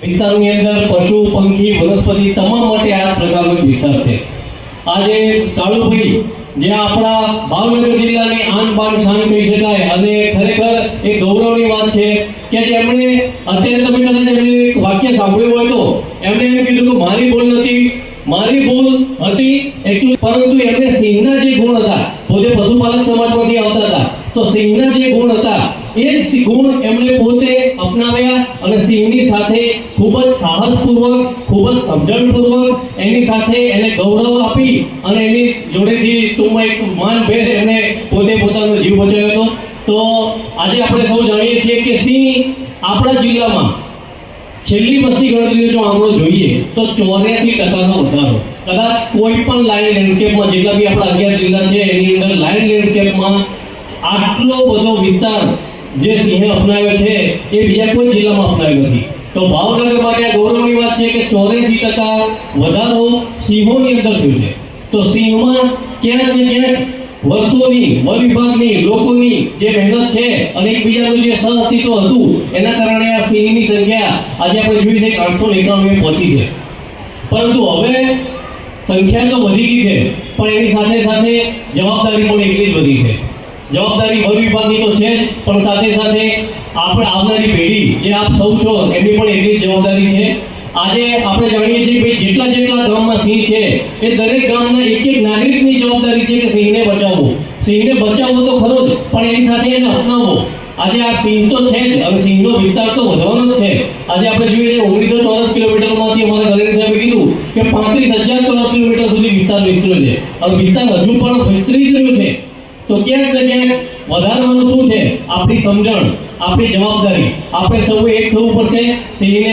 વિસ્તારની અંદર પશુ પંખી વનસ્પતિ તમામ માટે આ પ્રકારનો વિસ્તાર છે। આજે કાળુભાઈ જે આપણા ભાવનગર જિલ્લાની આન બાન શાન કહી શકાય અને ખરેખર એક ગૌરવની વાત છે કે જેમણે અત્યારે તમે કદાચ એમને વાક્ય સાંભળ્યું હોય તો એમણે એમ કીધું કે મારી ભૂલ નથી, મારી ભૂલ હતી એટલું, પરંતુ એમને સિંહના જે ગુણ હતા, પોતે પશુપાલક સમાજમાંથી આવતા હતા, તો સિંહના જે ગુણ હતા એ જ ગુણ એમણે પોતે અપનાવ્યા અને સિંહની સાથે ખૂબ જ સાહસપૂર્વક, ખૂબ જ સમજણપૂર્વક એની સાથે એને ગૌરવ આપી અને એની જોડેથી ટૂંકમાં એક માનભેર એમને પોતે પોતાનો જીવ બચાવ્યો હતો। તો આજે આપણે સૌ જાણીએ છીએ કે સિંહ આપણા જિલ્લામાં છેલ્લી વસ્તી ગણતરીનો જો આંકડો જોઈએ તો 84% વધારો, કદાચ કોઈ પણ લાઈન લેન્ડસ્કેપમાં જેટલા બી આપણા 11 જિલ્લા છે એની અંદર લાઈન લેન્ડસ્કેપમાં આટલો બધો વિસ્તાર જે સિંહે અપનાવ્યો છે એ બીજા કોઈ જિલ્લામાં અપનાવ્યો નથી। તો ભાવનગર માટે આ ગૌરવની વાત છે કે 84% વધારો સિંહોની અંદર થયો છે। તો સિંહમાં ક્યાંક ને ક્યાંક વર્ષોની વન વિભાગની લોકોની જે મહેનત છે અને એકબીજાનું જે સહઅસ્તિત્વ હતું એના કારણે આ સિંહની સંખ્યા આજે આપણે જોઈ છે કે 891 પહોંચી છે। પરંતુ હવે સંખ્યા તો વધી ગઈ છે પણ એની સાથે સાથે જવાબદારી પણ એટલી જ વધી છે। જવાબદારી વન વિભાગની તો છે જ, પણ સાથે સાથે આપણે આવનારી પેઢી જે આપ સૌ છો એમની પણ એટલી જ જવાબદારી છે। આજે આપણે જાણીએ છીએ કે જેટલા ગામમાં સિંહ છે એ દરેક ગામના એક નાગરિકની જવાબદારી છે કે સિંહને બચાવવો। સિંહને બચાવવો તો ખરો જ, પણ એની સાથે એને અપનાવવો। આજે આ સિંહ તો છે જ અને સિંહનો વિસ્તાર તો વધવાનો જ છે। આજે આપણે જોઈએ છીએ 1900 ચોરસ કિલોમીટરમાંથી અમારા ગલેરી સાહેબે કીધું કે 35,000 ચોરસ કિલોમીટર સુધી વિસ્તાર વિસ્તર્યો છે અને વિસ્તાર હજુ પણ વિસ્તરી રહ્યો છે। તો ક્યાંક ને ક્યાંક વધારવાનું શું છે? આપણી સમજણ, આપણી જવાબદારી, આપણે સૌએ એક થવું પડશે સિંહને